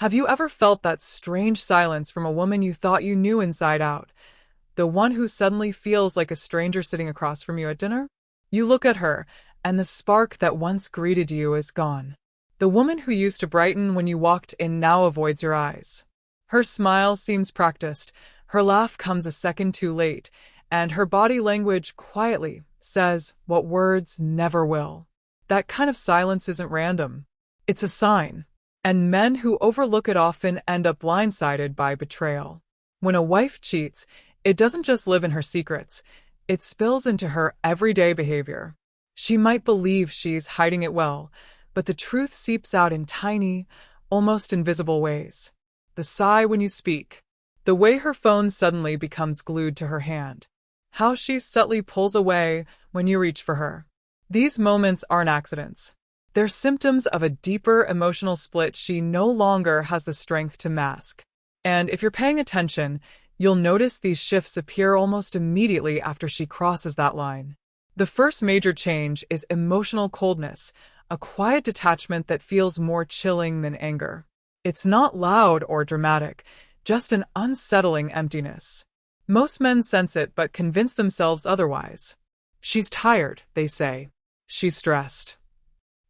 Have you ever felt that strange silence from a woman you thought you knew inside out? The one who suddenly feels like a stranger sitting across from you at dinner? You look at her, and the spark that once greeted you is gone. The woman who used to brighten when you walked in now avoids your eyes. Her smile seems practiced, her laugh comes a second too late, and her body language quietly says what words never will. That kind of silence isn't random. It's a sign. And men who overlook it often end up blindsided by betrayal. When a wife cheats, it doesn't just live in her secrets, it spills into her everyday behavior. She might believe she's hiding it well, but the truth seeps out in tiny, almost invisible ways. The sigh when you speak, the way her phone suddenly becomes glued to her hand, how she subtly pulls away when you reach for her. These moments aren't accidents. They're symptoms of a deeper emotional split she no longer has the strength to mask. And if you're paying attention, you'll notice these shifts appear almost immediately after she crosses that line. The first major change is emotional coldness, a quiet detachment that feels more chilling than anger. It's not loud or dramatic, just an unsettling emptiness. Most men sense it but convince themselves otherwise. She's tired, they say. She's stressed.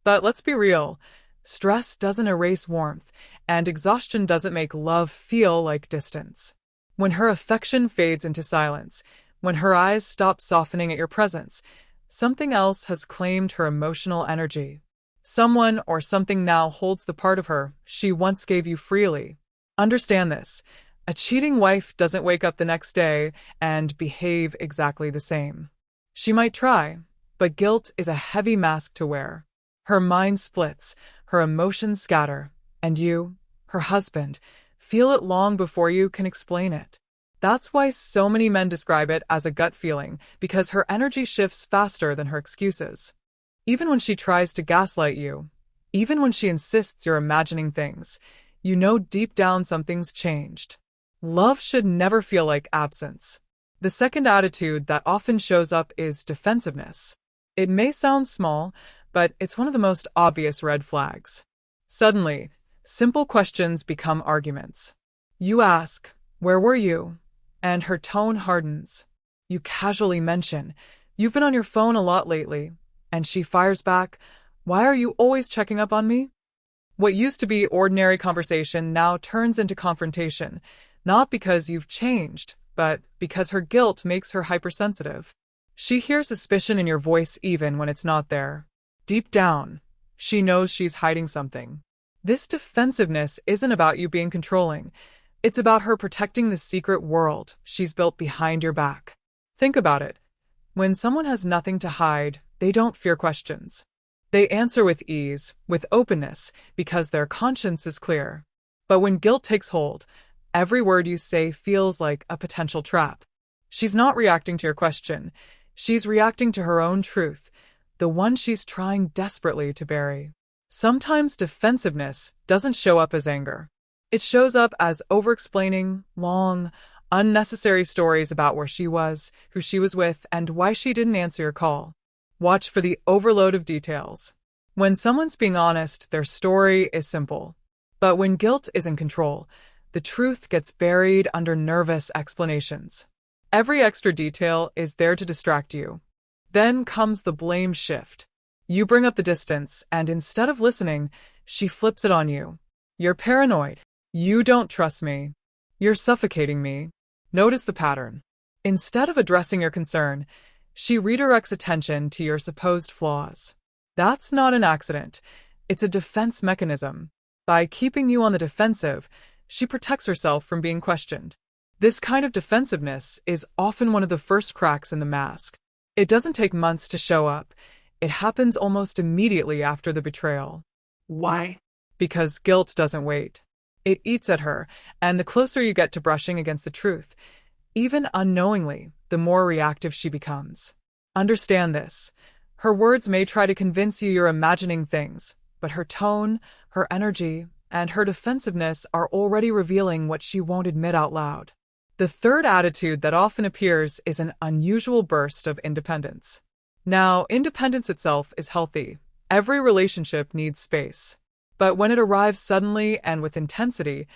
But let's be real, stress doesn't erase warmth, and exhaustion doesn't make love feel like distance. When her affection fades into silence, when her eyes stop softening at your presence, something else has claimed her emotional energy. Someone or something now holds the part of her she once gave you freely. Understand this. A cheating wife doesn't wake up the next day and behave exactly the same. She might try, but guilt is a heavy mask to wear. Her mind splits, her emotions scatter, and you, her husband, feel it long before you can explain it. That's why so many men describe it as a gut feeling, because her energy shifts faster than her excuses. Even when she tries to gaslight you, even when she insists you're imagining things, you know deep down something's changed. Love should never feel like absence. The second attitude that often shows up is defensiveness. It may sound small, but it's one of the most obvious red flags. Suddenly, simple questions become arguments. You ask, "Where were you?" And her tone hardens. You casually mention, "You've been on your phone a lot lately," and she fires back, "Why are you always checking up on me?" What used to be ordinary conversation now turns into confrontation, not because you've changed, but because her guilt makes her hypersensitive. She hears suspicion in your voice even when it's not there. Deep down, she knows she's hiding something. This defensiveness isn't about you being controlling. It's about her protecting the secret world she's built behind your back. Think about it. When someone has nothing to hide, they don't fear questions. They answer with ease, with openness, because their conscience is clear. But when guilt takes hold, every word you say feels like a potential trap. She's not reacting to your question. She's reacting to her own truth, the one she's trying desperately to bury. Sometimes defensiveness doesn't show up as anger. It shows up as over-explaining long, unnecessary stories about where she was, who she was with, and why she didn't answer your call. Watch for the overload of details. When someone's being honest, their story is simple. But when guilt is in control, the truth gets buried under nervous explanations. Every extra detail is there to distract you. Then comes the blame shift. You bring up the distance, and instead of listening, she flips it on you. You're paranoid. You don't trust me. You're suffocating me. Notice the pattern. Instead of addressing your concern, she redirects attention to your supposed flaws. That's not an accident. It's a defense mechanism. By keeping you on the defensive, she protects herself from being questioned. This kind of defensiveness is often one of the first cracks in the mask. It doesn't take months to show up. It happens almost immediately after the betrayal. Why? Because guilt doesn't wait. It eats at her, and the closer you get to brushing against the truth, even unknowingly, the more reactive she becomes. Understand this. Her words may try to convince you you're imagining things, but her tone, her energy, and her defensiveness are already revealing what she won't admit out loud. The third attitude that often appears is an unusual burst of independence. Now, independence itself is healthy. Every relationship needs space. But when it arrives suddenly and with intensity,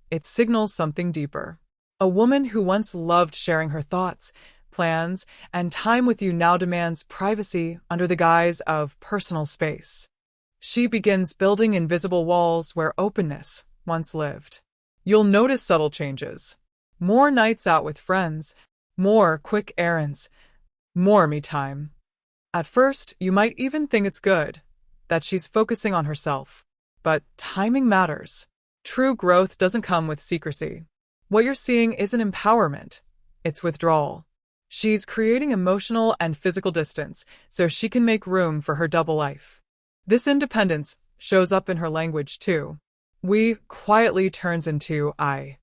it signals something deeper. A woman who once loved sharing her thoughts, plans, and time with you now demands privacy under the guise of personal space. She begins building invisible walls where openness once lived. You'll notice subtle changes. More nights out with friends, more quick errands, more me time. At first, you might even think it's good, that she's focusing on herself. But timing matters. True growth doesn't come with secrecy. What you're seeing isn't empowerment, it's withdrawal. She's creating emotional and physical distance so she can make room for her double life. This independence shows up in her language too. We quietly turns into I.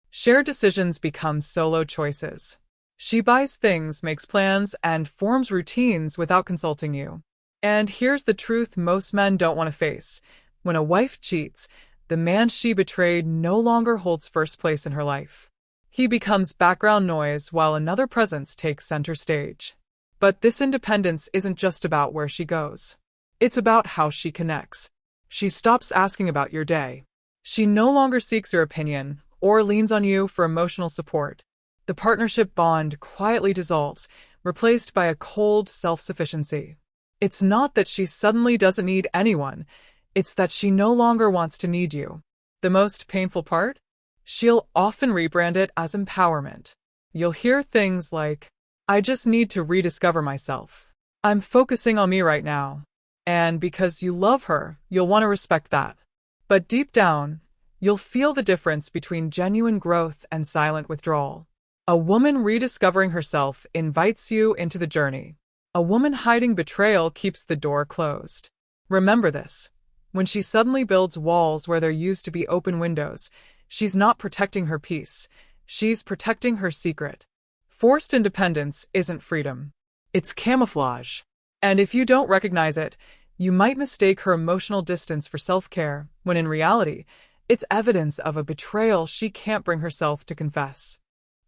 Shared decisions become solo choices. She buys things, makes plans, and forms routines without consulting you. And here's the truth most men don't want to face. When a wife cheats, the man she betrayed no longer holds first place in her life. He becomes background noise while another presence takes center stage. But this independence isn't just about where she goes. It's about how she connects. She stops asking about your day. She no longer seeks your opinion or leans on you for emotional support. The partnership bond quietly dissolves, replaced by a cold self-sufficiency. It's not that she suddenly doesn't need anyone. It's that she no longer wants to need you. The most painful part? She'll often rebrand it as empowerment. You'll hear things like, I just need to rediscover myself. I'm focusing on me right now. And because you love her, you'll want to respect that. But deep down, you'll feel the difference between genuine growth and silent withdrawal. A woman rediscovering herself invites you into the journey. A woman hiding betrayal keeps the door closed. Remember this. When she suddenly builds walls where there used to be open windows, she's not protecting her peace. She's protecting her secret. Forced independence isn't freedom. It's camouflage. And if you don't recognize it, you might mistake her emotional distance for self-care, when in reality, it's evidence of a betrayal she can't bring herself to confess.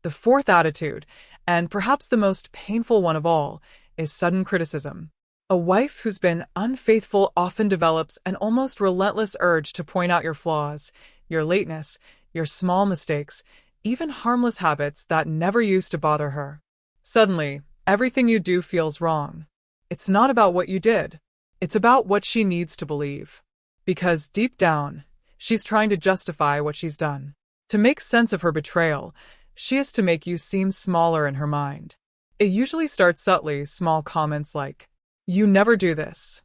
The fourth attitude, and perhaps the most painful one of all, is sudden criticism. A wife who's been unfaithful often develops an almost relentless urge to point out your flaws, your lateness, your small mistakes, even harmless habits that never used to bother her. Suddenly, everything you do feels wrong. It's not about what you did. It's about what she needs to believe. Because deep down, she's trying to justify what she's done. To make sense of her betrayal, she is to make you seem smaller in her mind. It usually starts subtly, small comments like, you never do this.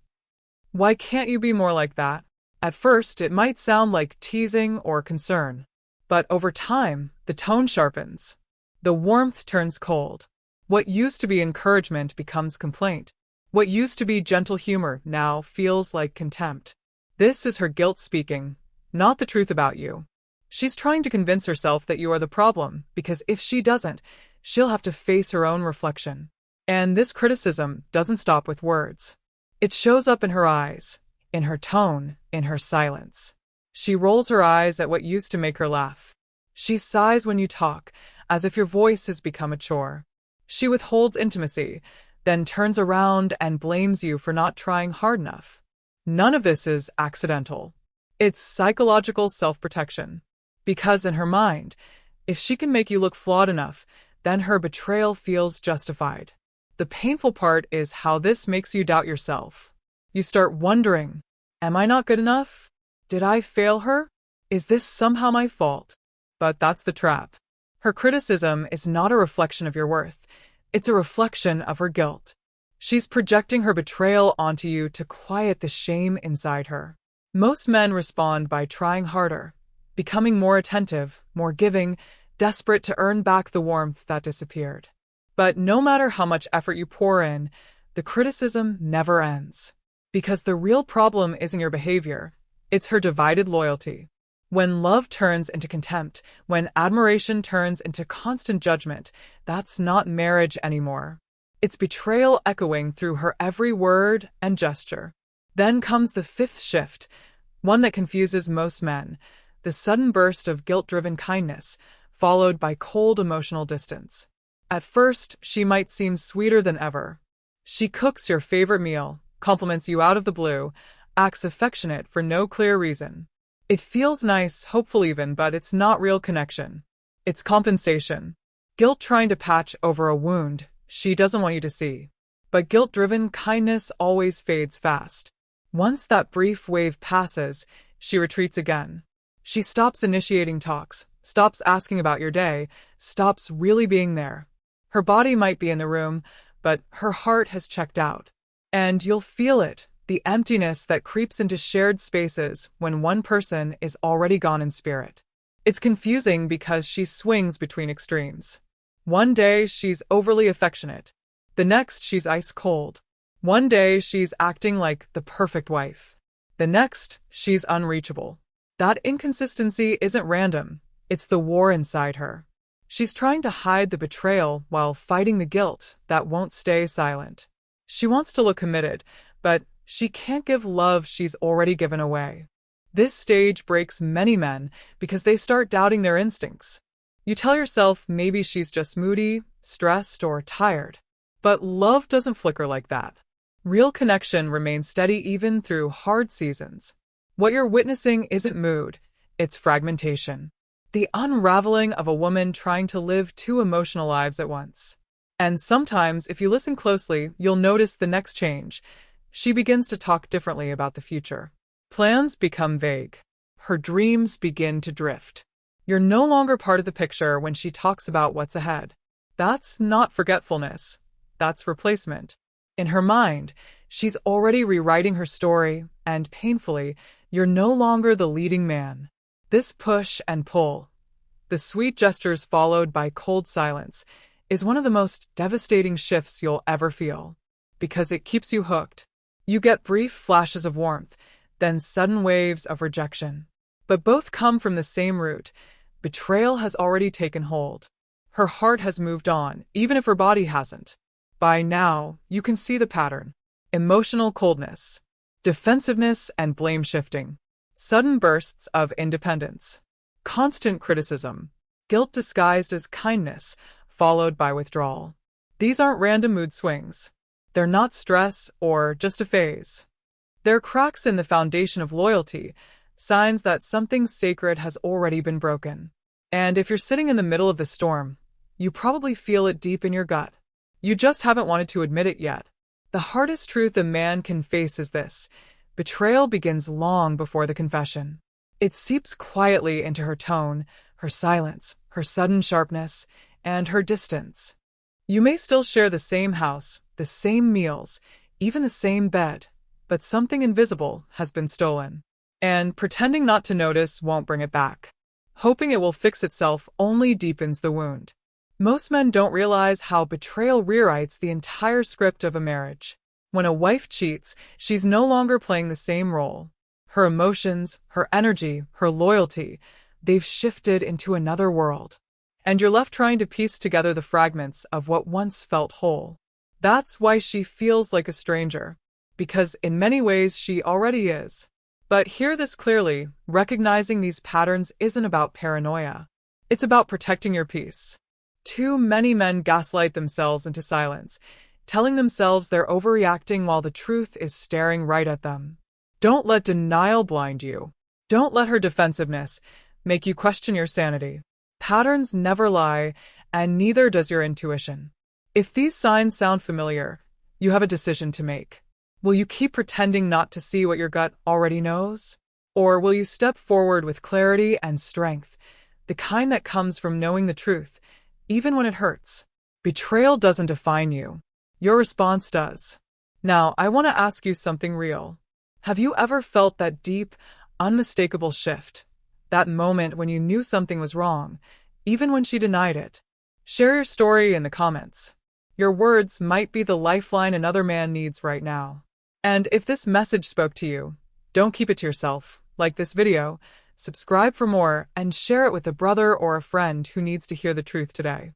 Why can't you be more like that? At first, it might sound like teasing or concern. But over time, the tone sharpens. The warmth turns cold. What used to be encouragement becomes complaint. What used to be gentle humor now feels like contempt. This is her guilt speaking, not the truth about you. She's trying to convince herself that you are the problem, because if she doesn't, she'll have to face her own reflection. And this criticism doesn't stop with words. It shows up in her eyes, in her tone, in her silence. She rolls her eyes at what used to make her laugh. She sighs when you talk, as if your voice has become a chore. She withholds intimacy, then turns around and blames you for not trying hard enough. None of this is accidental. It's psychological self-protection. Because in her mind, if she can make you look flawed enough, then her betrayal feels justified. The painful part is how this makes you doubt yourself. You start wondering, am I not good enough? Did I fail her? Is this somehow my fault? But that's the trap. Her criticism is not a reflection of your worth. It's a reflection of her guilt. She's projecting her betrayal onto you to quiet the shame inside her. Most men respond by trying harder, becoming more attentive, more giving, desperate to earn back the warmth that disappeared. But no matter how much effort you pour in, the criticism never ends. Because the real problem isn't your behavior, it's her divided loyalty. When love turns into contempt, when admiration turns into constant judgment, that's not marriage anymore. It's betrayal echoing through her every word and gesture. Then comes the fifth shift, one that confuses most men, the sudden burst of guilt-driven kindness, followed by cold emotional distance. At first, she might seem sweeter than ever. She cooks your favorite meal, compliments you out of the blue, acts affectionate for no clear reason. It feels nice, hopeful even, but it's not real connection. It's compensation. Guilt trying to patch over a wound she doesn't want you to see. But guilt-driven kindness always fades fast. Once that brief wave passes, she retreats again. She stops initiating talks, stops asking about your day, stops really being there. Her body might be in the room, but her heart has checked out. And you'll feel it, the emptiness that creeps into shared spaces when one person is already gone in spirit. It's confusing because she swings between extremes. One day she's overly affectionate. The next she's ice cold. One day she's acting like the perfect wife. The next she's unreachable. That inconsistency isn't random. It's the war inside her. She's trying to hide the betrayal while fighting the guilt that won't stay silent. She wants to look committed, but she can't give love she's already given away. This stage breaks many men because they start doubting their instincts. You tell yourself maybe she's just moody, stressed, or tired. But love doesn't flicker like that. Real connection remains steady even through hard seasons. What you're witnessing isn't mood, it's fragmentation. The unraveling of a woman trying to live two emotional lives at once. And sometimes, if you listen closely, you'll notice the next change. She begins to talk differently about the future. Plans become vague. Her dreams begin to drift. You're no longer part of the picture when she talks about what's ahead. That's not forgetfulness. That's replacement. In her mind, she's already rewriting her story, and painfully, you're no longer the leading man. This push and pull, the sweet gestures followed by cold silence, is one of the most devastating shifts you'll ever feel. Because it keeps you hooked. You get brief flashes of warmth, then sudden waves of rejection. But both come from the same root. Betrayal has already taken hold. Her heart has moved on, even if her body hasn't. By now, you can see the pattern. Emotional coldness, defensiveness and blame shifting, sudden bursts of independence, constant criticism, guilt disguised as kindness, followed by withdrawal. These aren't random mood swings. They're not stress or just a phase. They're cracks in the foundation of loyalty, signs that something sacred has already been broken. And if you're sitting in the middle of the storm, you probably feel it deep in your gut. You just haven't wanted to admit it yet. The hardest truth a man can face is this: betrayal begins long before the confession. It seeps quietly into her tone, her silence, her sudden sharpness, and her distance. You may still share the same house, the same meals, even the same bed, but something invisible has been stolen. And pretending not to notice won't bring it back. Hoping it will fix itself only deepens the wound. Most men don't realize how betrayal rewrites the entire script of a marriage. When a wife cheats, she's no longer playing the same role. Her emotions, her energy, her loyalty, they've shifted into another world. And you're left trying to piece together the fragments of what once felt whole. That's why she feels like a stranger. Because in many ways she already is. But hear this clearly, recognizing these patterns isn't about paranoia. It's about protecting your peace. Too many men gaslight themselves into silence, telling themselves they're overreacting while the truth is staring right at them. Don't let denial blind you. Don't let her defensiveness make you question your sanity. Patterns never lie, and neither does your intuition. If these signs sound familiar, you have a decision to make. Will you keep pretending not to see what your gut already knows? Or will you step forward with clarity and strength, the kind that comes from knowing the truth, even when it hurts? Betrayal doesn't define you. Your response does. Now, I want to ask you something real. Have you ever felt that deep, unmistakable shift? That moment when you knew something was wrong, even when she denied it? Share your story in the comments. Your words might be the lifeline another man needs right now. And if this message spoke to you, don't keep it to yourself. Like this video, subscribe for more, and share it with a brother or a friend who needs to hear the truth today.